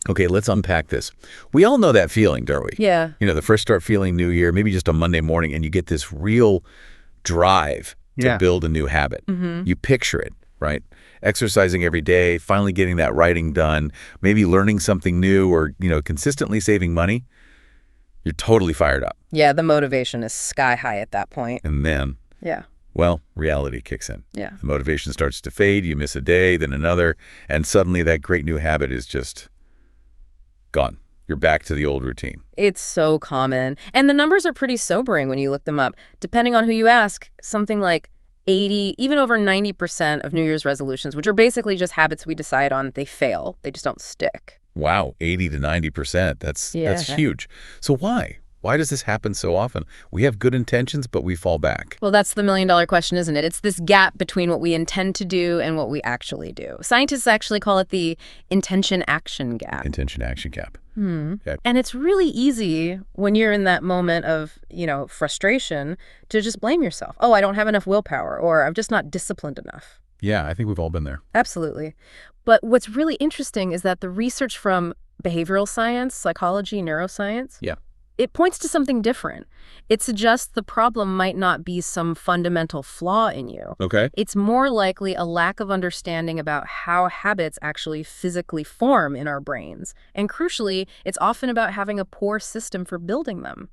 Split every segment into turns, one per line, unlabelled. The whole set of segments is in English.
Okay, let's unpack this. We all know that feeling, don't we?
Yeah.
You know, the first start feeling New Year, maybe just a Monday morning, and you get this real drive to build a new habit. You picture it, right? Exercising every day, finally getting that writing done, maybe learning something new or, consistently saving money. You're totally fired up.
Yeah, the motivation is sky high at that point.
And then,
Yeah.
well, reality kicks in.
Yeah.
The motivation starts to fade. You miss a day, then another, and suddenly that great new habit is just gone. You're back to the old routine.
It's so common. And the numbers are pretty sobering when you look them up. Depending on who you ask, something like 80, even over 90% of New Year's resolutions, which are basically just habits we decide on, they fail. They just don't stick.
Wow, 80 to 90%. That's huge. So why? Why does this happen so often? We have good intentions, but we fall back.
Well, that's the million-dollar question, isn't it? It's this gap between what we intend to do and what we actually do. Scientists actually call it the intention-action gap.
Intention-action gap.
Okay. And it's really easy when you're in that moment of, frustration to just blame yourself. Oh, I don't have enough willpower, or I'm just not disciplined enough.
Yeah, I think we've all been there.
Absolutely. But what's really interesting is that the research from behavioral science, psychology, neuroscience, it points to something different. It suggests the problem might not be some fundamental flaw in you.
Okay.
It's more likely a lack of understanding about how habits actually physically form in our brains. And crucially, it's often about having a poor system for building them.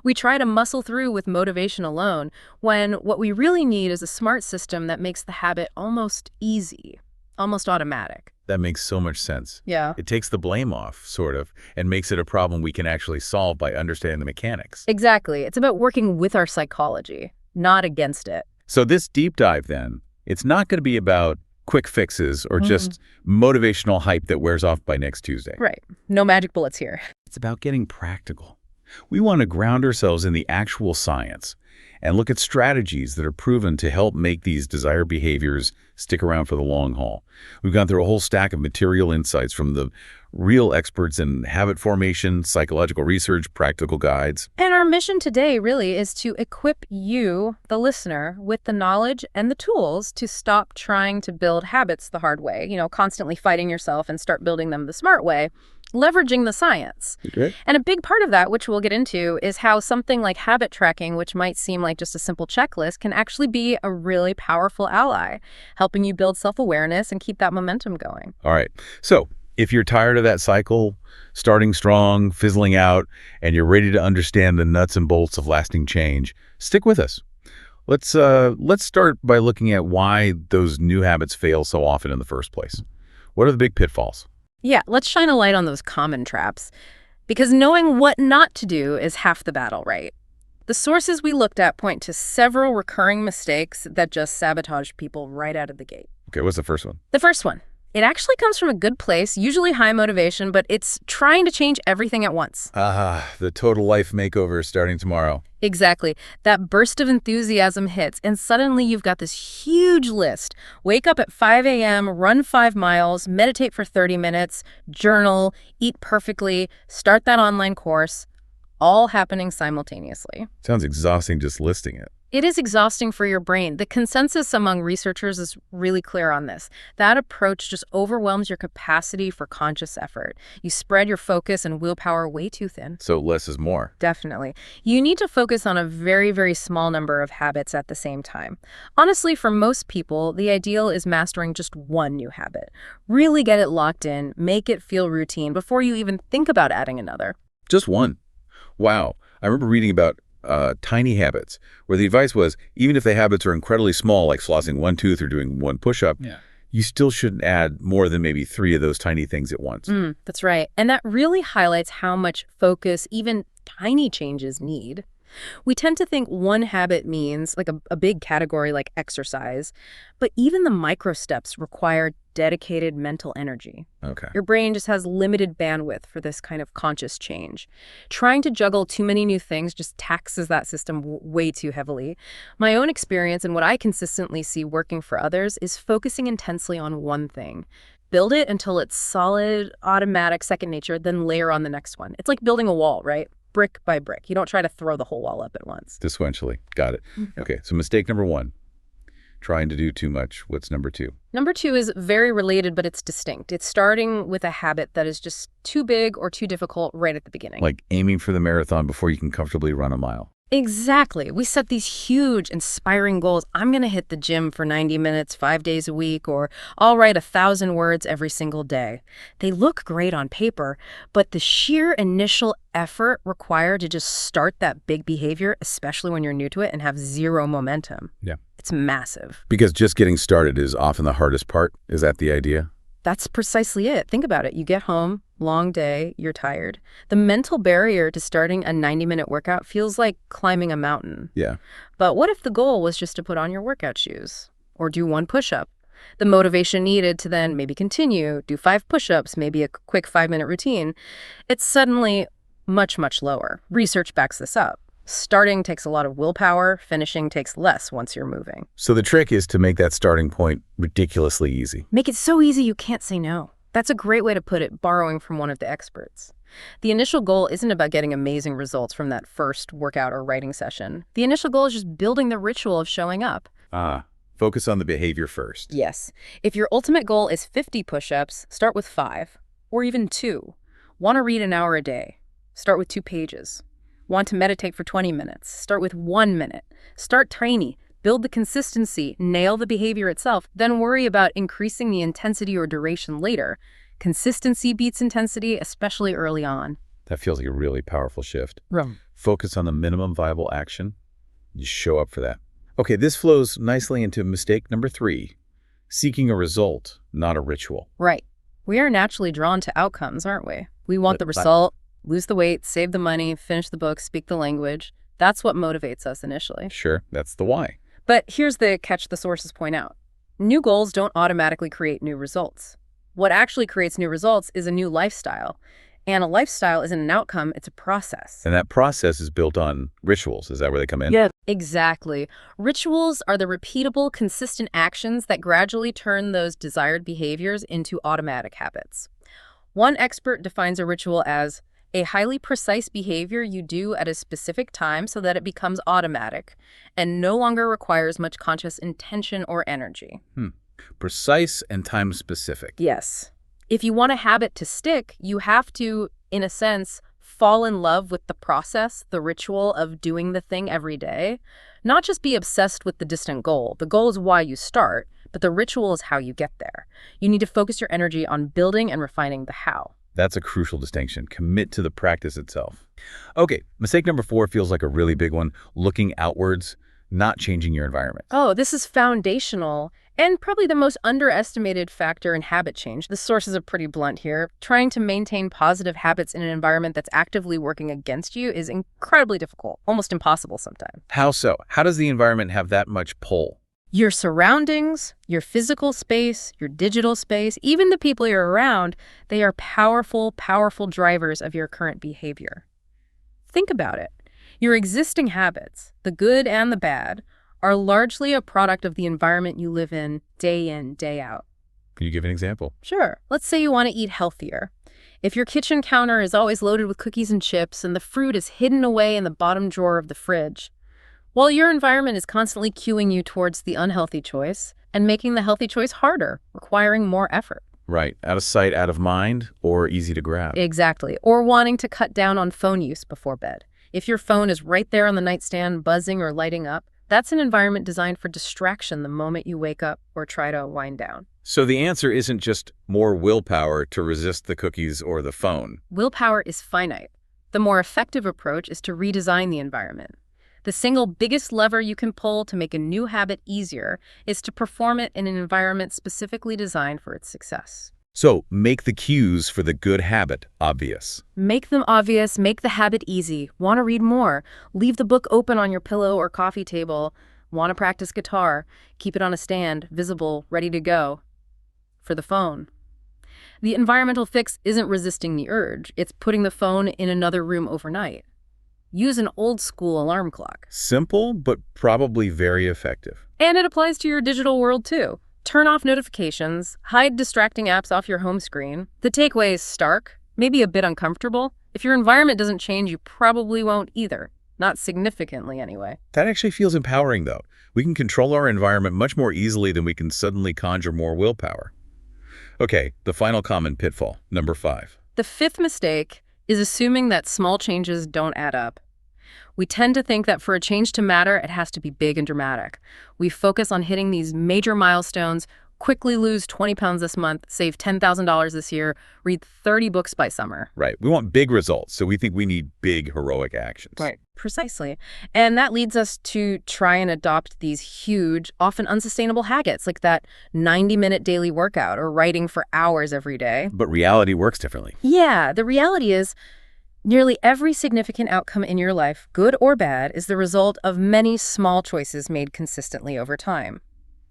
We try to muscle through with motivation alone, when what we really need is a smart system that makes the habit almost easy, almost automatic.
That makes so much sense.
Yeah.
It takes the blame off, sort of, and makes it a problem we can actually solve by understanding the mechanics.
Exactly. It's about working with our psychology, not against it.
So this deep dive, then, it's not going to be about quick fixes or just motivational hype that wears off by next Tuesday.
Right. No magic bullets here.
It's about getting practical. We want to ground ourselves in the actual science and look at strategies that are proven to help make these desired behaviors stick around for the long haul. We've gone through a whole stack of material insights from the real experts in habit formation, psychological research, practical guides.
And our mission today really is to equip you, the listener, with the knowledge and the tools to stop trying to build habits the hard way, constantly fighting yourself, and start building them the smart way, leveraging the science.
Okay.
And a big part of that, which we'll get into, is how something like habit tracking, which might seem like just a simple checklist, can actually be a really powerful ally, helping you build self-awareness and keep that momentum going.
All right. So if you're tired of that cycle, starting strong, fizzling out, and you're ready to understand the nuts and bolts of lasting change, stick with us. Let's start by looking at why those new habits fail so often in the first place. What are the big pitfalls?
Yeah, let's shine a light on those common traps, because knowing what not to do is half the battle, right? The sources we looked at point to several recurring mistakes that just sabotage people right out of the gate.
Okay, what's the first one?
The first one. It actually comes from a good place, usually high motivation, but it's trying to change everything at once.
The total life makeover starting tomorrow.
Exactly. That burst of enthusiasm hits, and suddenly you've got this huge list. Wake up at 5 a.m., run 5 miles, meditate for 30 minutes, journal, eat perfectly, start that online course, all happening simultaneously.
Sounds exhausting just listing it.
It is exhausting for your brain. The consensus among researchers is really clear on this. That approach just overwhelms your capacity for conscious effort. You spread your focus and willpower way too thin.
So less is more.
Definitely. You need to focus on a very, very small number of habits at the same time. Honestly, for most people, the ideal is mastering just one new habit. Really get it locked in, make it feel routine before you even think about adding another.
Just one. Wow. I remember reading about tiny habits, where the advice was, even if the habits are incredibly small, like flossing one tooth or doing one push-up, you still shouldn't add more than maybe 3 of those tiny things at once.
That's right. And that really highlights how much focus even tiny changes need. We tend to think one habit means like a big category like exercise, but even the micro steps require dedicated mental energy.
Okay.
Your brain just has limited bandwidth for this kind of conscious change. Trying to juggle too many new things just taxes that system way too heavily. My own experience and what I consistently see working for others is focusing intensely on one thing. Build it until it's solid, automatic, second nature, then layer on the next one. It's like building a wall, right? Brick by brick. You don't try to throw the whole wall up at once.
Sequentially. Got it. Okay, so mistake number 1. Trying to do too much. What's number 2?
Number 2 is very related, but it's distinct. It's starting with a habit that is just too big or too difficult right at the beginning.
Like aiming for the marathon before you can comfortably run a mile.
Exactly. We set these huge, inspiring goals. I'm going to hit the gym for 90 minutes, 5 days a week, or I'll write 1,000 words every single day. They look great on paper, but the sheer initial effort required to just start that big behavior, especially when you're new to it and have zero momentum,
Yeah.
it's massive.
Because just getting started is often the hardest part. Is that the idea?
That's precisely it. Think about it. You get home, long day, you're tired. The mental barrier to starting a 90-minute workout feels like climbing a mountain.
Yeah.
But what if the goal was just to put on your workout shoes or do 1 push-up? The motivation needed to then maybe continue, do 5 push-ups, maybe a quick 5-minute routine, it's suddenly much, much lower. Research backs this up. Starting takes a lot of willpower, finishing takes less once you're moving.
So the trick is to make that starting point ridiculously easy.
Make it so easy you can't say no. That's a great way to put it, borrowing from one of the experts. The initial goal isn't about getting amazing results from that first workout or writing session. The initial goal is just building the ritual of showing up.
Focus on the behavior first.
Yes. If your ultimate goal is 50 push-ups, start with 5, or even 2. Want to read an hour a day? Start with 2 pages. Want to meditate for 20 minutes? Start with 1 minute. Start tiny. Build the consistency, nail the behavior itself, then worry about increasing the intensity or duration later. Consistency beats intensity, especially early on.
That feels like a really powerful shift.
Right.
Focus on the minimum viable action. You show up for that. Okay, this flows nicely into mistake number 3, seeking a result, not a ritual.
Right. We are naturally drawn to outcomes, aren't we? We want the result, lose the weight, save the money, finish the book, speak the language. That's what motivates us initially.
Sure, that's the why.
But here's the catch the sources point out. New goals don't automatically create new results. What actually creates new results is a new lifestyle. And a lifestyle isn't an outcome, it's a process.
And that process is built on rituals. Is that where they come in?
Yeah, exactly. Rituals are the repeatable, consistent actions that gradually turn those desired behaviors into automatic habits. One expert defines a ritual as a highly precise behavior you do at a specific time so that it becomes automatic and no longer requires much conscious intention or energy.
Precise and time-specific.
Yes. If you want a habit to stick, you have to, in a sense, fall in love with the process, the ritual of doing the thing every day. Not just be obsessed with the distant goal. The goal is why you start, but the ritual is how you get there. You need to focus your energy on building and refining the how.
That's a crucial distinction. Commit to the practice itself. Okay, mistake number 4 feels like a really big one. Looking outwards, not changing your environment.
Oh, this is foundational and probably the most underestimated factor in habit change. The sources are pretty blunt here. Trying to maintain positive habits in an environment that's actively working against you is incredibly difficult, almost impossible sometimes.
How so? How does the environment have that much pull?
Your surroundings, your physical space, your digital space, even the people you're around, they are powerful, powerful drivers of your current behavior. Think about it. Your existing habits, the good and the bad, are largely a product of the environment you live in, day out.
Can you give an example?
Sure. Let's say you want to eat healthier. If your kitchen counter is always loaded with cookies and chips and the fruit is hidden away in the bottom drawer of the fridge, well, your environment is constantly cueing you towards the unhealthy choice and making the healthy choice harder, requiring more effort.
Right. Out of sight, out of mind, or easy to grab.
Exactly. Or wanting to cut down on phone use before bed. If your phone is right there on the nightstand, buzzing or lighting up, that's an environment designed for distraction the moment you wake up or try to wind down.
So the answer isn't just more willpower to resist the cookies or the phone.
Willpower is finite. The more effective approach is to redesign the environment. The single biggest lever you can pull to make a new habit easier is to perform it in an environment specifically designed for its success.
So make the cues for the good habit obvious.
Make them obvious, make the habit easy. Want to read more? Leave the book open on your pillow or coffee table. Want to practice guitar? Keep it on a stand, visible, ready to go. For the phone. The environmental fix isn't resisting the urge, it's putting the phone in another room overnight. Use an old-school alarm clock.
Simple, but probably very effective.
And it applies to your digital world, too. Turn off notifications, hide distracting apps off your home screen. The takeaway is stark, maybe a bit uncomfortable. If your environment doesn't change, you probably won't either. Not significantly, anyway.
That actually feels empowering, though. We can control our environment much more easily than we can suddenly conjure more willpower. Okay, the final common pitfall, number 5.
The fifth mistake is assuming that small changes don't add up. We tend to think that for a change to matter, it has to be big and dramatic. We focus on hitting these major milestones, quickly lose 20 pounds this month, save $10,000 this year, read 30 books by summer.
Right. We want big results, so we think we need big, heroic actions.
Right. Precisely. And that leads us to try and adopt these huge, often unsustainable habits, like that 90-minute daily workout or writing for hours every day.
But reality works differently.
Yeah, the reality is nearly every significant outcome in your life, good or bad, is the result of many small choices made consistently over time.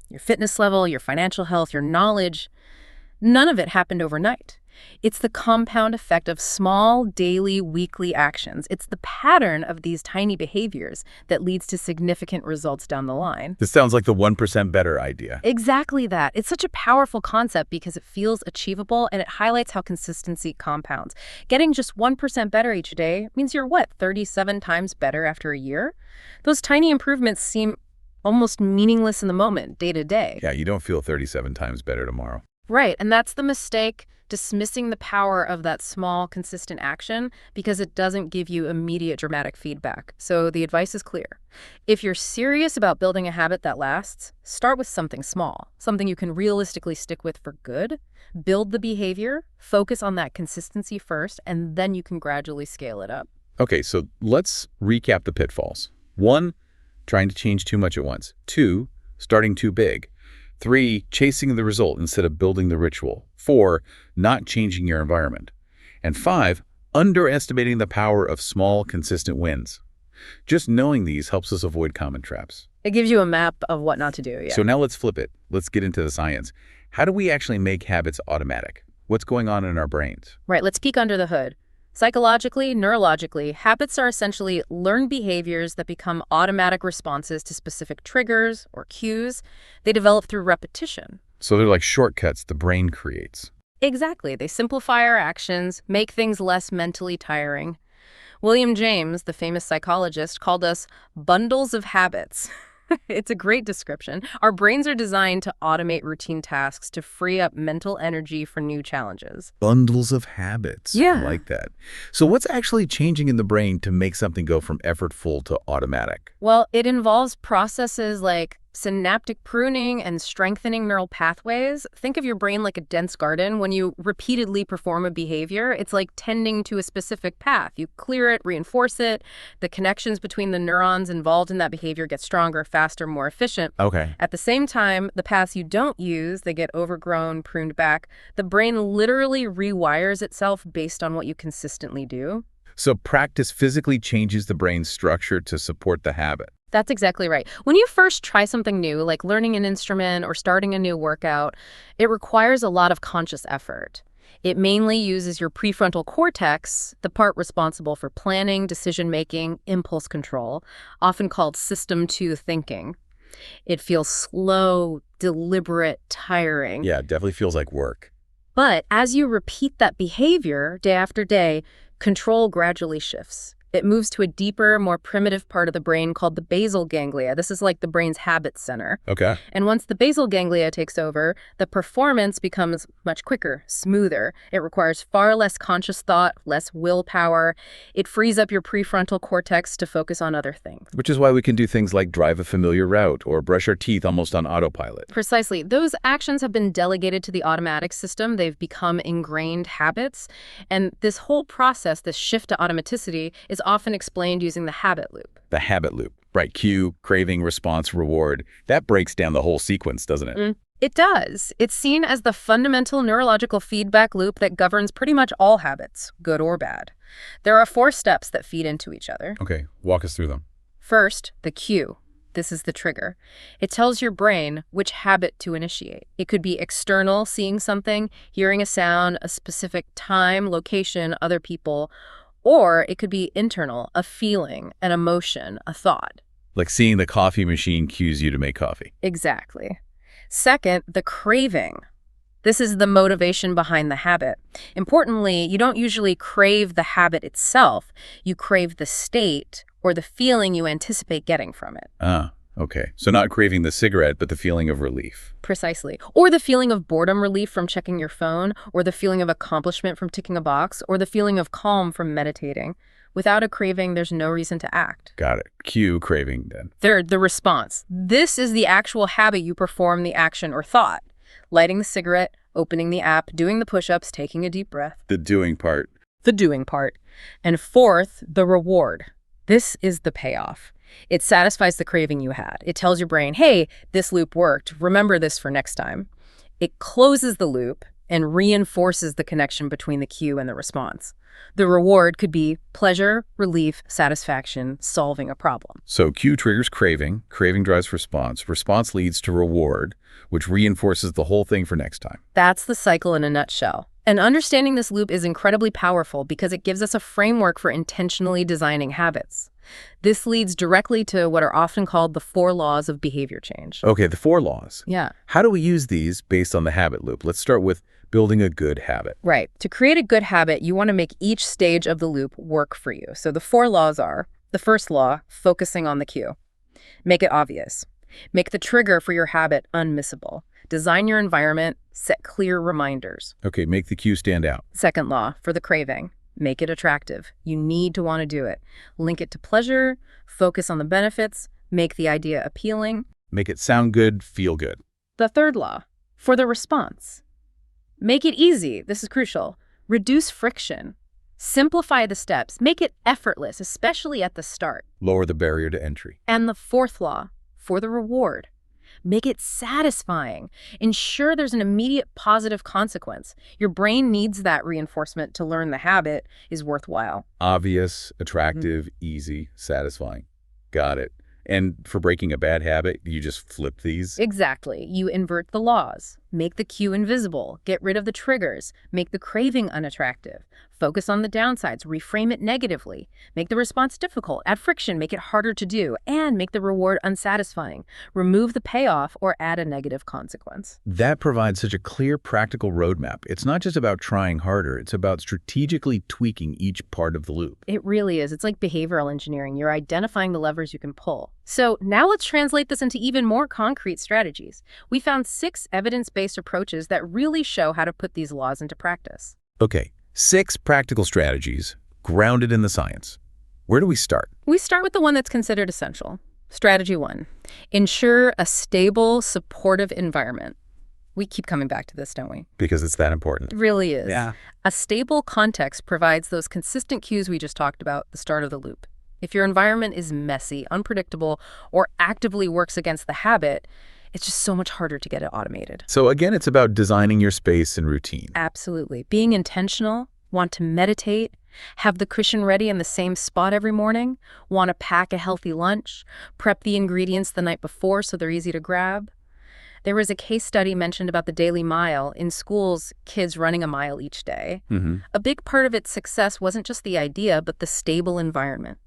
Your fitness level, your financial health, your knowledge, none of it happened overnight. It's the compound effect of small, daily, weekly actions. It's the pattern of these tiny behaviors that leads to significant results down the line.
This sounds like the 1% better idea.
Exactly that. It's such a powerful concept because it feels achievable and it highlights how consistency compounds. Getting just 1% better each day means you're, 37 times better after a year? Those tiny improvements seem almost meaningless in the moment, day to day.
Yeah, you don't feel 37 times better tomorrow.
Right, and that's the mistake, dismissing the power of that small, consistent action because it doesn't give you immediate dramatic feedback. So the advice is clear. If you're serious about building a habit that lasts, start with something small, something you can realistically stick with for good. Build the behavior, focus on that consistency first, and then you can gradually scale it up.
Okay, so let's recap the pitfalls. 1, trying to change too much at once. 2, starting too big. 3, chasing the result instead of building the ritual. 4, not changing your environment. And 5, underestimating the power of small, consistent wins. Just knowing these helps us avoid common traps.
It gives you a map of what not to do, yeah.
So now let's flip it. Let's get into the science. How do we actually make habits automatic? What's going on in our brains?
Right, let's peek under the hood. Psychologically, neurologically, habits are essentially learned behaviors that become automatic responses to specific triggers or cues. They develop through repetition.
So they're like shortcuts the brain creates.
Exactly. They simplify our actions, make things less mentally tiring. William James, the famous psychologist, called us bundles of habits. It's a great description. Our brains are designed to automate routine tasks to free up mental energy for new challenges.
Bundles of habits.
Yeah.
I like that. So what's actually changing in the brain to make something go from effortful to automatic?
Well, it involves processes like synaptic pruning and strengthening neural pathways. Think of your brain like a dense garden. When you repeatedly perform a behavior, it's like tending to a specific path. You clear it, reinforce it. The connections between the neurons involved in that behavior get stronger, faster, more efficient.
Okay.
At the same time, the paths you don't use, they get overgrown, pruned back. The brain literally rewires itself based on what you consistently do.
So practice physically changes the brain's structure to support the habit.
That's exactly right. When you first try something new, like learning an instrument or starting a new workout, it requires a lot of conscious effort. It mainly uses your prefrontal cortex, the part responsible for planning, decision-making, impulse control, often called System 2 thinking. It feels slow, deliberate, tiring.
Yeah, it definitely feels like work.
But as you repeat that behavior day after day, control gradually shifts. It moves to a deeper, more primitive part of the brain called the basal ganglia. This is like the brain's habit center.
Okay.
And once the basal ganglia takes over, the performance becomes much quicker, smoother. It requires far less conscious thought, less willpower. It frees up your prefrontal cortex to focus on other things.
Which is why we can do things like drive a familiar route or brush our teeth almost on autopilot.
Precisely. Those actions have been delegated to the automatic system. They've become ingrained habits. And this whole process, this shift to automaticity, is often explained using the habit loop.
The habit loop. Right, cue, craving, response, reward. That breaks down the whole sequence, doesn't it?
It does. It's seen as the fundamental neurological feedback loop that governs pretty much all habits, good or bad. There are 4 steps that feed into each other.
Okay, walk us through them.
First, the cue. This is the trigger. It tells your brain which habit to initiate. It could be external, seeing something, hearing a sound, a specific time, location, other people, or it could be internal, a feeling, an emotion, a thought.
Like seeing the coffee machine cues you to make coffee.
Exactly. Second, the craving. This is the motivation behind the habit. Importantly, you don't usually crave the habit itself. You crave the state or the feeling you anticipate getting from it.
Okay, so not craving the cigarette, but the feeling of relief.
Precisely. Or the feeling of boredom relief from checking your phone, or the feeling of accomplishment from ticking a box, or the feeling of calm from meditating. Without a craving, there's no reason to act.
Got it. Cue craving then.
Third, the response. This is the actual habit you perform the action or thought. Lighting the cigarette, opening the app, doing the push-ups, taking a deep breath.
The doing part.
The doing part. And fourth, the reward. This is the payoff. It satisfies the craving you had. It tells your brain, hey, this loop worked. Remember this for next time. It closes the loop and reinforces the connection between the cue and the response. The reward could be pleasure, relief, satisfaction, solving a problem.
So cue triggers craving, craving drives response, response leads to reward, which reinforces the whole thing for next time.
That's the cycle in a nutshell. And understanding this loop is incredibly powerful because it gives us a framework for intentionally designing habits. This leads directly to what are often called the 4 laws of behavior change.
Okay, the 4 laws.
Yeah.
How do we use these based on the habit loop? Let's start with building a good habit.
Right. To create a good habit, you want to make each stage of the loop work for you. So the 4 laws are, the first law, focusing on the cue. Make it obvious. Make the trigger for your habit unmissable. Design your environment, set clear reminders.
Okay, make the cue stand out.
Second law, for the craving. Make it attractive. You need to want to do it. Link it to pleasure, focus on the benefits, make the idea appealing.
Make it sound good, feel good.
The third law, for the response. Make it easy. This is crucial. Reduce friction. Simplify the steps. Make it effortless, especially at the start.
Lower the barrier to entry.
And the fourth law, for the reward. Make it satisfying. Ensure there's an immediate positive consequence. Your brain needs that reinforcement to learn the habit is worthwhile.
Obvious, attractive, easy, satisfying. Got it. And for breaking a bad habit, you just flip these?
Exactly. You invert the laws. Make the cue invisible. Get rid of the triggers. Make the craving unattractive. Focus on the downsides. Reframe it negatively. Make the response difficult. Add friction. Make it harder to do. And make the reward unsatisfying. Remove the payoff or add a negative consequence.
That provides such a clear, practical roadmap. It's not just about trying harder. It's about strategically tweaking each part of the loop.
It really is. It's like behavioral engineering. You're identifying the levers you can pull. So now let's translate this into even more concrete strategies. We found 6 evidence-based approaches that really show how to put these laws into practice.
Okay, 6 practical strategies grounded in the science. Where do we start?
We start with the one that's considered essential. Strategy 1, ensure a stable, supportive environment. We keep coming back to this, don't we?
Because it's that important.
It really is.
Yeah.
A stable context provides those consistent cues we just talked about, the start of the loop. If your environment is messy, unpredictable, or actively works against the habit, it's just so much harder to get it automated.
So again, it's about designing your space and routine.
Absolutely. Being intentional, want to meditate, have the cushion ready in the same spot every morning, want to pack a healthy lunch, prep the ingredients the night before so they're easy to grab. There was a case study mentioned about the daily mile. In schools, kids running a mile each day. A big part of its success wasn't just the idea, but the stable environment.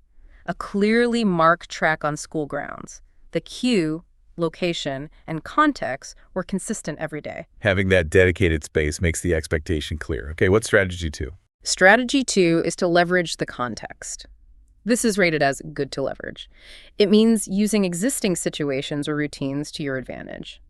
A clearly marked track on school grounds. The cue, location, and context were consistent every day.
Having that dedicated space makes the expectation clear. Okay, what's strategy 2?
Strategy 2 is to leverage the context. This is rated as good to leverage. It means using existing situations or routines to your advantage.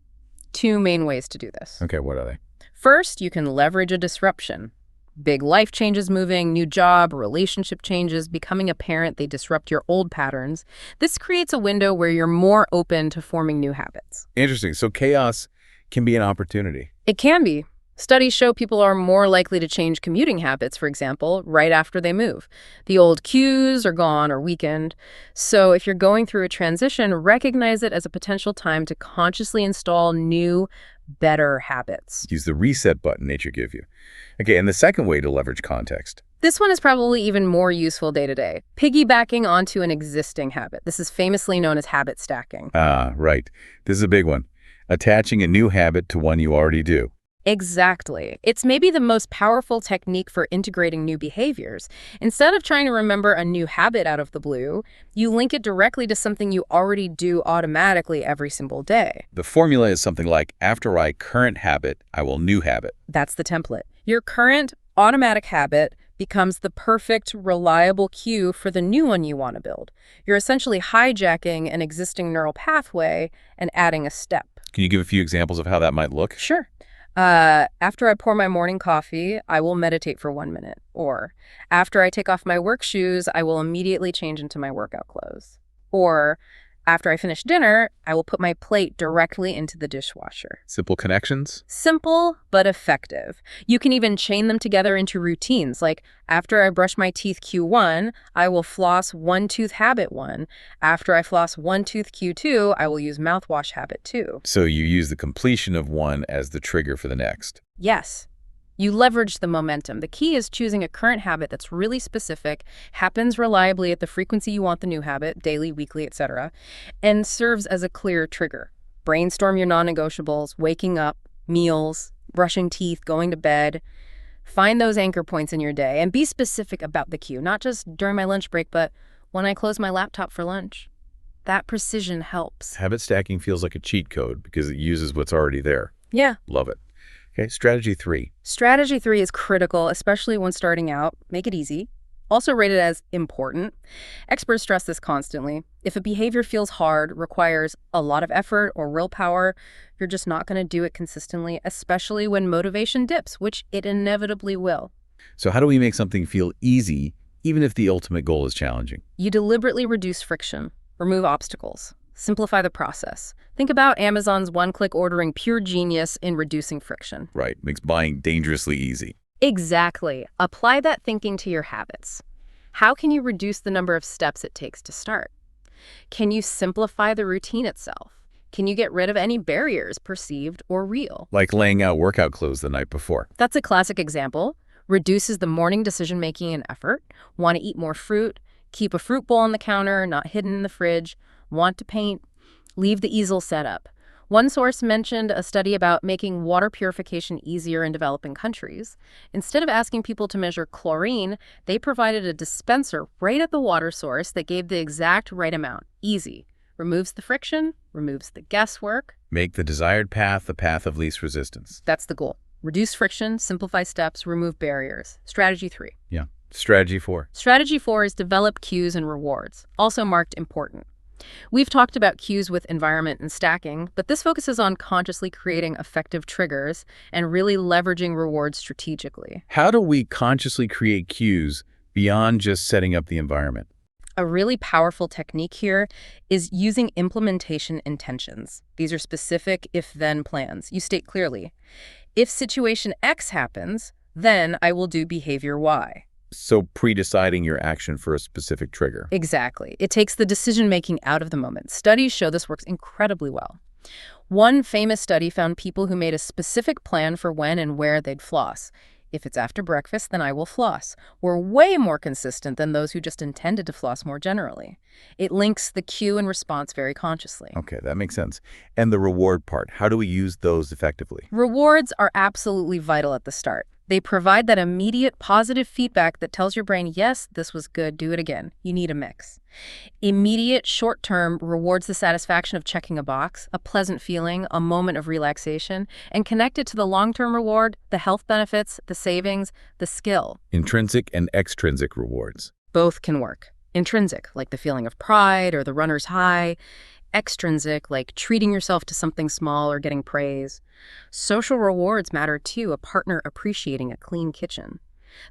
2 main ways to do this.
Okay, what are they?
First, you can leverage a disruption. Big life changes moving, new job, relationship changes, becoming a parent, they disrupt your old patterns. This creates a window where you're more open to forming new habits.
Interesting. So chaos can be an opportunity.
It can be. Studies show people are more likely to change commuting habits, for example, right after they move. The old cues are gone or weakened. So if you're going through a transition, recognize it as a potential time to consciously install new, better habits.
Use the reset button nature gives you. Okay, and the second way to leverage context.
This one is probably even more useful day to day, piggybacking onto an existing habit. This is famously known as habit stacking.
Ah, right. This is a big one. Attaching a new habit to one you already do.
Exactly. It's maybe the most powerful technique for integrating new behaviors. Instead of trying to remember a new habit out of the blue, you link it directly to something you already do automatically every single day.
The formula is something like, after I current habit, I will new habit.
That's the template. Your current automatic habit becomes the perfect, reliable cue for the new one you want to build. You're essentially hijacking an existing neural pathway and adding a step.
Can you give a few examples of how that might look?
Sure. After I pour my morning coffee, I will meditate for 1 minute. Or after I take off my work shoes, I will immediately change into my workout clothes. Or after I finish dinner, I will put my plate directly into the dishwasher.
Simple connections?
Simple, but effective. You can even chain them together into routines, like after I brush my teeth Q1, I will floss one tooth habit 1. After I floss one tooth Q2, I will use mouthwash habit 2.
So you use the completion of one as the trigger for the next.
Yes. You leverage the momentum. The key is choosing a current habit that's really specific, happens reliably at the frequency you want the new habit, daily, weekly, etc., and serves as a clear trigger. Brainstorm your non-negotiables, waking up, meals, brushing teeth, going to bed. Find those anchor points in your day and be specific about the cue, not just during my lunch break, but when I close my laptop for lunch. That precision helps.
Habit stacking feels like a cheat code because it uses what's already there.
Yeah.
Love it. Okay, strategy 3.
Strategy 3 is critical, especially when starting out. Make it easy. Also rated as important. Experts stress this constantly. If a behavior feels hard, requires a lot of effort or willpower, you're just not going to do it consistently, especially when motivation dips, which it inevitably will.
So how do we make something feel easy, even if the ultimate goal is challenging?
You deliberately reduce friction, remove obstacles, simplify the process. Think about Amazon's one-click ordering, pure genius in reducing friction.
Right, makes buying dangerously easy.
Exactly. Apply that thinking to your habits. How can you reduce the number of steps it takes to start? Can you simplify the routine itself? Can you get rid of any barriers, perceived or real?
Like laying out workout clothes the night before.
That's a classic example. Reduces the morning decision-making and effort. Want to eat more fruit? Keep a fruit bowl on the counter, not hidden in the fridge. Want to paint? Leave the easel set up. One source mentioned a study about making water purification easier in developing countries. Instead of asking people to measure chlorine, they provided a dispenser right at the water source that gave the exact right amount. Easy. Removes the friction, removes the guesswork.
Make the desired path the path of least resistance.
That's the goal. Reduce friction, simplify steps, remove barriers. Strategy 3.
Yeah. Strategy 4.
Strategy 4 is develop cues and rewards, also marked important. We've talked about cues with environment and stacking, but this focuses on consciously creating effective triggers and really leveraging rewards strategically.
How do we consciously create cues beyond just setting up the environment?
A really powerful technique here is using implementation intentions. These are specific if-then plans. You state clearly, if situation X happens, then I will do behavior Y.
So pre-deciding your action for a specific trigger.
Exactly. It takes the decision-making out of the moment. Studies show this works incredibly well. One famous study found people who made a specific plan for when and where they'd floss. If it's after breakfast, then I will floss. Were way more consistent than those who just intended to floss more generally. It links the cue and response very consciously.
Okay, that makes sense. And the reward part, how do we use those effectively?
Rewards are absolutely vital at the start. They provide that immediate positive feedback that tells your brain, yes, this was good, do it again. You need a mix. Immediate, short-term rewards the satisfaction of checking a box, a pleasant feeling, a moment of relaxation, and connected to the long-term reward, the health benefits, the savings, the skill.
Intrinsic and extrinsic rewards.
Both can work. Intrinsic, like the feeling of pride or the runner's high. Extrinsic, like treating yourself to something small or getting praise. Social rewards matter too, a partner appreciating a clean kitchen.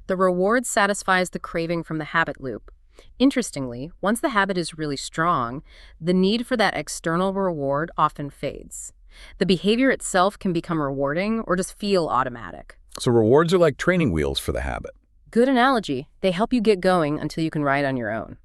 The reward satisfies the craving from the habit loop. Interestingly, once the habit is really strong, the need for that external reward often fades. The behavior itself can become rewarding or just feel automatic.
So rewards are like training wheels for the habit.
Good analogy. They help you get going until you can ride on your own.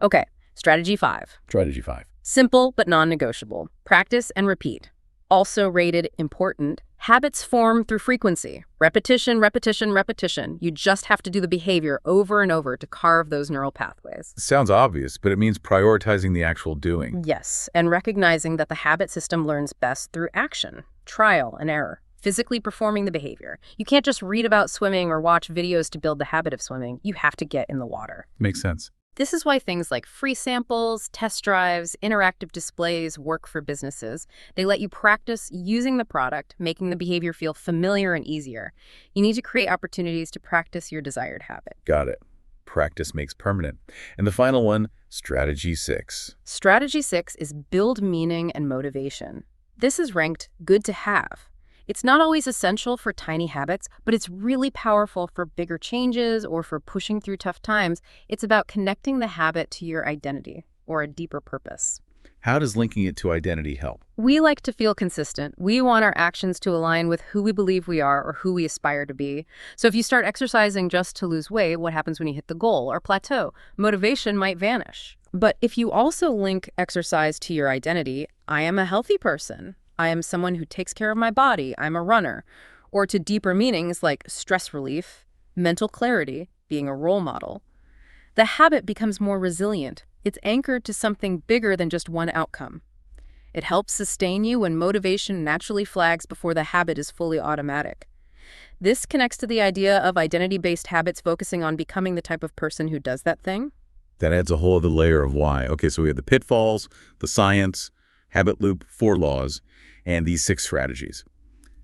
Okay, strategy 5.
Strategy 5.
Simple but non-negotiable. Practice and repeat. Also rated important. Habits form through frequency. Repetition, repetition, repetition. You just have to do the behavior over and over to carve those neural pathways.
Sounds obvious, but it means prioritizing the actual doing.
Yes, and recognizing that the habit system learns best through action, trial and error, physically performing the behavior. You can't just read about swimming or watch videos to build the habit of swimming. You have to get in the water.
Makes sense.
This is why things like free samples, test drives, interactive displays work for businesses. They let you practice using the product, making the behavior feel familiar and easier. You need to create opportunities to practice your desired habit.
Got it. Practice makes permanent. And the final one, strategy 6.
Strategy 6 is build meaning and motivation. This is ranked good to have. It's not always essential for tiny habits, but it's really powerful for bigger changes or for pushing through tough times. It's about connecting the habit to your identity or a deeper purpose.
How does linking it to identity help?
We like to feel consistent. We want our actions to align with who we believe we are or who we aspire to be. So if you start exercising just to lose weight, what happens when you hit the goal or plateau? Motivation might vanish. But if you also link exercise to your identity, I am a healthy person. I am someone who takes care of my body. I'm a runner. Or to deeper meanings like stress relief, mental clarity, being a role model. The habit becomes more resilient. It's anchored to something bigger than just one outcome. It helps sustain you when motivation naturally flags before the habit is fully automatic. This connects to the idea of identity-based habits focusing on becoming the type of person who does that thing.
That adds a whole other layer of why. Okay, so we have the pitfalls, the science, habit loop, 4 laws, and these 6 strategies.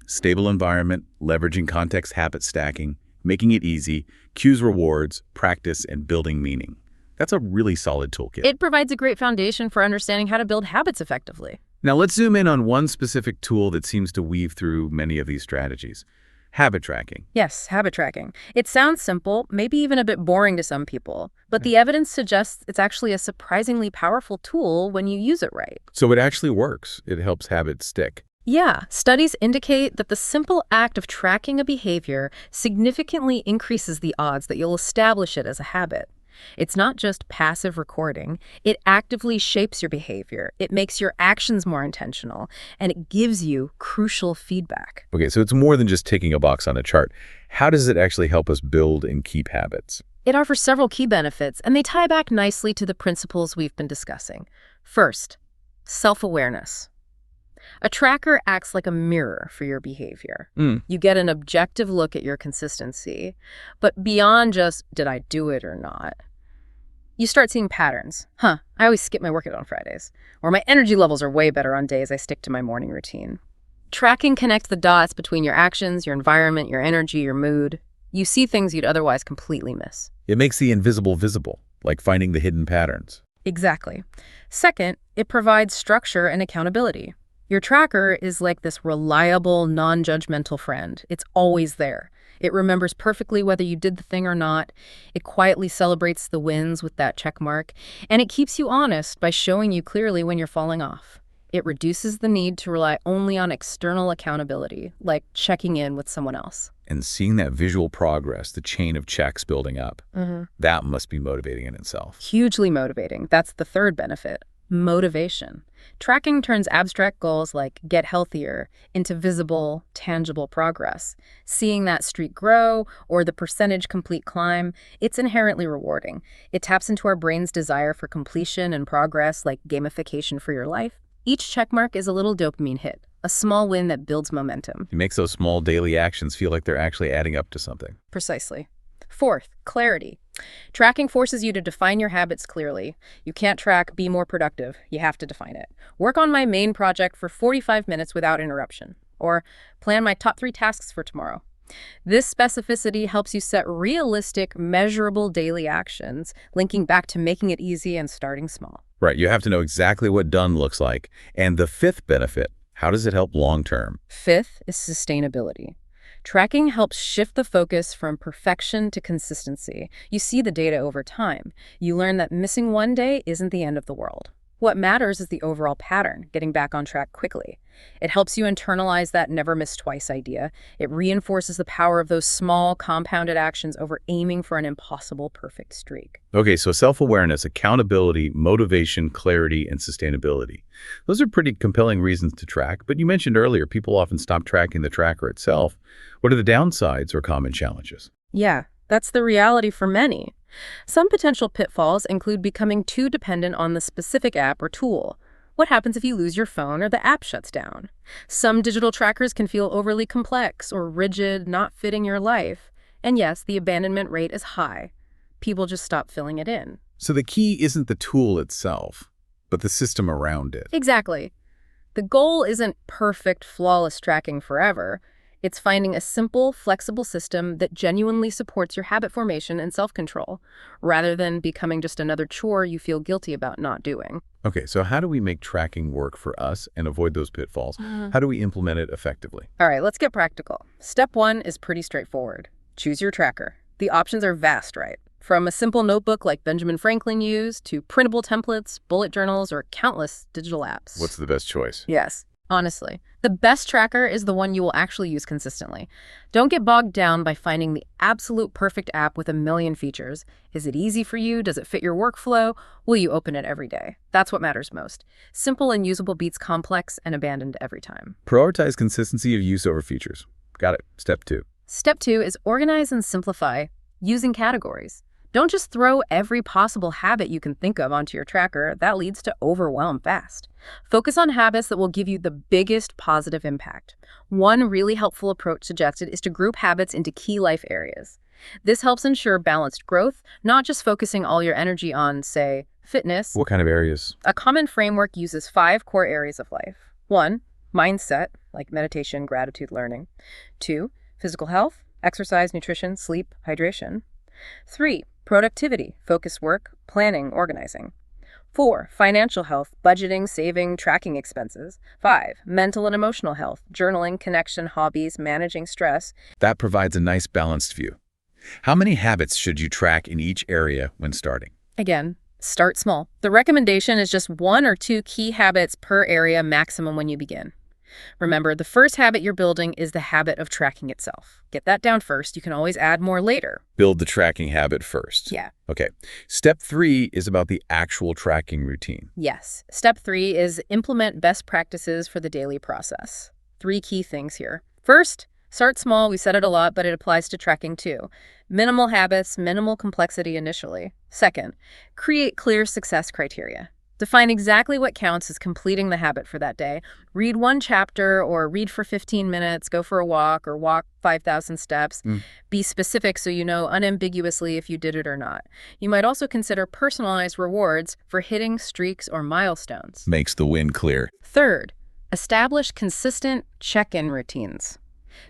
Stable environment, leveraging context habit stacking, making it easy, cues rewards, practice, and building meaning. That's a really solid toolkit.
It provides a great foundation for understanding how to build habits effectively.
Now let's zoom in on one specific tool that seems to weave through many of these strategies. Habit tracking.
Yes, habit tracking. It sounds simple, maybe even a bit boring to some people, but the evidence suggests it's actually a surprisingly powerful tool when you use it right.
So it actually works. It helps habits stick.
Yeah, studies indicate that the simple act of tracking a behavior significantly increases the odds that you'll establish it as a habit. It's not just passive recording. It actively shapes your behavior. It makes your actions more intentional, and it gives you crucial feedback.
Okay, so it's more than just ticking a box on a chart. How does it actually help us build and keep habits?
It offers several key benefits, and they tie back nicely to the principles we've been discussing. First, self-awareness. A tracker acts like a mirror for your behavior. You get an objective look at your consistency, but beyond just, did I do it or not? You start seeing patterns. I always skip my workout on Fridays. Or my energy levels are way better on days I stick to my morning routine. Tracking connects the dots between your actions, your environment, your energy, your mood. You see things you'd otherwise completely miss.
It makes the invisible visible, like finding the hidden patterns.
Exactly. Second, it provides structure and accountability. Your tracker is like this reliable, non-judgmental friend. It's always there. It remembers perfectly whether you did the thing or not. It quietly celebrates the wins with that check mark. And it keeps you honest by showing you clearly when you're falling off. It reduces the need to rely only on external accountability, like checking in with someone else.
And seeing that visual progress, the chain of checks building up, that must be motivating in itself.
Hugely motivating. That's the third benefit. Motivation. Tracking turns abstract goals like get healthier into visible, tangible progress. Seeing that streak grow or the percentage complete climb, it's inherently rewarding. It taps into our brain's desire for completion and progress like gamification for your life. Each checkmark is a little dopamine hit, a small win that builds momentum.
It makes those small daily actions feel like they're actually adding up to something.
Precisely. Fourth, clarity. Tracking forces you to define your habits clearly. You can't track, be more productive. You have to define it. Work on my main project for 45 minutes without interruption. Or plan my top 3 tasks for tomorrow. This specificity helps you set realistic, measurable daily actions, linking back to making it easy and starting small.
Right, you have to know exactly what done looks like. And the 5th benefit, how does it help long term?
5th is sustainability. Tracking helps shift the focus from perfection to consistency. You see the data over time. You learn that missing one day isn't the end of the world. What matters is the overall pattern, getting back on track quickly. It helps you internalize that never miss twice idea. It reinforces the power of those small, compounded actions over aiming for an impossible perfect streak.
Okay, so self-awareness, accountability, motivation, clarity, and sustainability. Those are pretty compelling reasons to track, but you mentioned earlier people often stop tracking the tracker itself. What are the downsides or common challenges?
Yeah, that's the reality for many. Some potential pitfalls include becoming too dependent on the specific app or tool. What happens if you lose your phone or the app shuts down? Some digital trackers can feel overly complex or rigid, not fitting your life. And yes, the abandonment rate is high. People just stop filling it in.
So the key isn't the tool itself, but the system around it.
Exactly. The goal isn't perfect, flawless tracking forever. It's finding a simple, flexible system that genuinely supports your habit formation and self-control, rather than becoming just another chore you feel guilty about not doing.
Okay, so how do we make tracking work for us and avoid those pitfalls? How do we implement it effectively?
All right, let's get practical. Step 1 is pretty straightforward. Choose your tracker. The options are vast, right? From a simple notebook like Benjamin Franklin used to printable templates, bullet journals, or countless digital apps.
What's the best choice?
Yes. Honestly, the best tracker is the one you will actually use consistently. Don't get bogged down by finding the absolute perfect app with a million features. Is it easy for you? Does it fit your workflow? Will you open it every day? That's what matters most. Simple and usable beats complex and abandoned every time.
Prioritize consistency of use over features. Got it. Step 2.
Step 2 is organize and simplify using categories. Don't just throw every possible habit you can think of onto your tracker. That leads to overwhelm fast. Focus on habits that will give you the biggest positive impact. One really helpful approach suggested is to group habits into key life areas. This helps ensure balanced growth, not just focusing all your energy on, say, fitness.
What kind of areas?
A common framework uses 5 core areas of life. 1, mindset, like meditation, gratitude, learning. 2, physical health, exercise, nutrition, sleep, hydration. 3, productivity, focused work, planning, organizing. 4, financial health, budgeting, saving, tracking expenses. 5, mental and emotional health, journaling, connection, hobbies, managing stress.
That provides a nice balanced view. How many habits should you track in each area when starting?
Again, start small. The recommendation is just 1 or 2 key habits per area maximum when you begin. Remember, the first habit you're building is the habit of tracking itself. Get that down first. You can always add more later.
Build the tracking habit first.
Yeah.
Okay. Step 3 is about the actual tracking routine.
Yes. Step 3 is implement best practices for the daily process. 3 key things here. First, start small. We said it a lot, but it applies to tracking too. Minimal habits, minimal complexity initially. Second, create clear success criteria. Define exactly what counts as completing the habit for that day. Read 1 chapter or read for 15 minutes, go for a walk or walk 5,000 steps. Be specific so you know unambiguously if you did it or not. You might also consider personalized rewards for hitting streaks or milestones.
Makes the win clear.
Third, establish consistent check-in routines.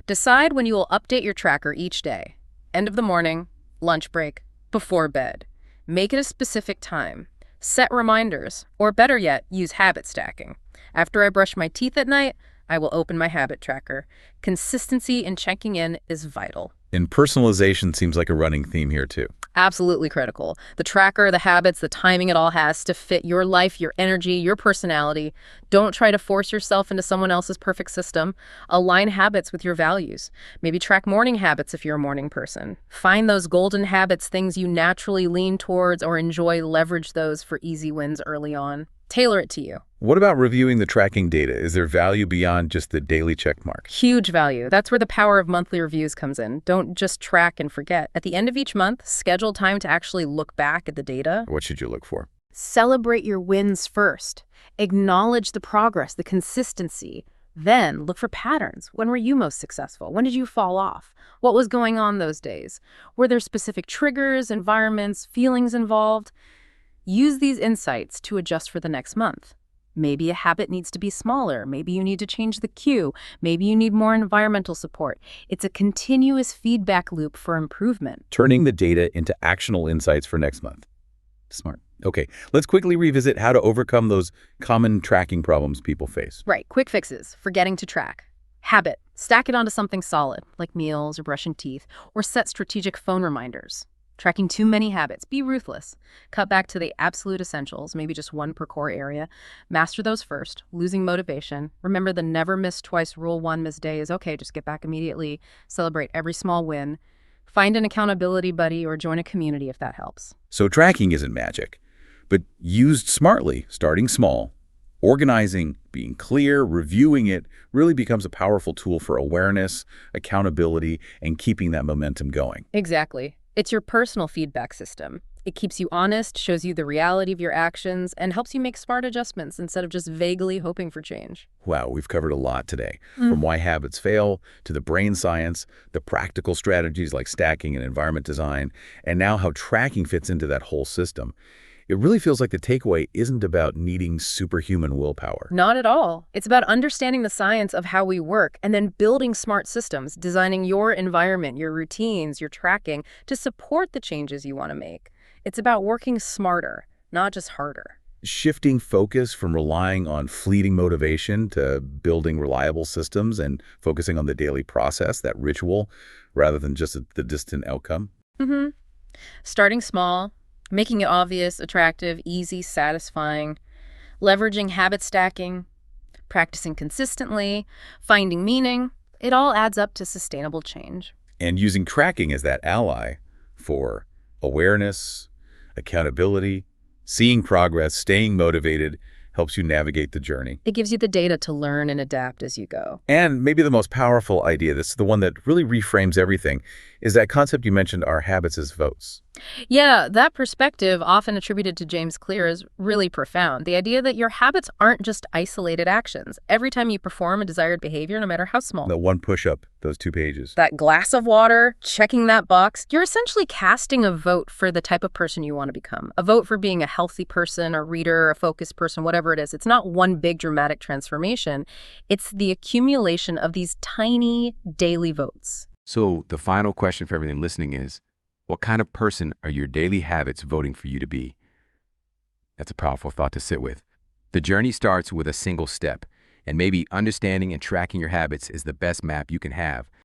Decide when you will update your tracker each day. End of the morning, lunch break, before bed. Make it a specific time. Set reminders, or better yet, use habit stacking. After I brush my teeth at night, I will open my habit tracker. Consistency in checking in is vital.
And personalization seems like a running theme here too.
Absolutely critical. The tracker, the habits, the timing, it all has to fit your life, your energy, your personality. Don't try to force yourself into someone else's perfect system. Align habits with your values. Maybe track morning habits if you're a morning person. Find those golden habits, things you naturally lean towards or enjoy, leverage those for easy wins early on. Tailor it to you.
What about reviewing the tracking data? Is there value beyond just the daily check mark?
Huge value. That's where the power of monthly reviews comes in. Don't just track and forget. At the end of each month, schedule time to actually look back at the data.
What should you look for?
Celebrate your wins first. Acknowledge the progress, the consistency. Then look for patterns. When were you most successful? When did you fall off? What was going on those days? Were there specific triggers, environments, feelings involved? Use these insights to adjust for the next month. Maybe a habit needs to be smaller. Maybe you need to change the cue. Maybe you need more environmental support. It's a continuous feedback loop for improvement.
Turning the data into actionable insights for next month. Smart. Okay, let's quickly revisit how to overcome those common tracking problems people face.
Right, quick fixes. Forgetting to track. Habit. Stack it onto something solid, like meals or brushing teeth, or set strategic phone reminders. Tracking too many habits. Be ruthless. Cut back to the absolute essentials, maybe just 1 per core area. Master those first. Losing motivation. Remember the never miss twice rule. 1 missed day is okay, just get back immediately. Celebrate every small win. Find an accountability buddy or join a community if that helps.
So tracking isn't magic, but used smartly, starting small, organizing, being clear, reviewing it really becomes a powerful tool for awareness, accountability, and keeping that momentum going.
Exactly. It's your personal feedback system. It keeps you honest, shows you the reality of your actions, and helps you make smart adjustments instead of just vaguely hoping for change.
Wow, we've covered a lot today, from why habits fail to the brain science, the practical strategies like stacking and environment design, and now how tracking fits into that whole system. It really feels like the takeaway isn't about needing superhuman willpower.
Not at all. It's about understanding the science of how we work and then building smart systems, designing your environment, your routines, your tracking to support the changes you want to make. It's about working smarter, not just harder.
Shifting focus from relying on fleeting motivation to building reliable systems and focusing on the daily process, that ritual, rather than just the distant outcome.
Mm-hmm. Starting small, making it obvious, attractive, easy, satisfying, leveraging habit stacking, practicing consistently, finding meaning, it all adds up to sustainable change.
And using tracking as that ally for awareness, accountability, seeing progress, staying motivated, helps you navigate the journey.
It gives you the data to learn and adapt as you go.
And maybe the most powerful idea, this is the one that really reframes everything, is that concept you mentioned, our habits as votes.
Yeah, that perspective, often attributed to James Clear, is really profound. The idea that your habits aren't just isolated actions. Every time you perform a desired behavior, no matter how small,
The one push-up, those 2 pages.
that glass of water, checking that box, you're essentially casting a vote for the type of person you want to become. A vote for being a healthy person, a reader, a focused person, whatever it is. It's not one big dramatic transformation. It's the accumulation of these tiny daily votes.
So the final question for everyone listening is, what kind of person are your daily habits voting for you to be? That's a powerful thought to sit with. The journey starts with a single step, and maybe understanding and tracking your habits is the best map you can have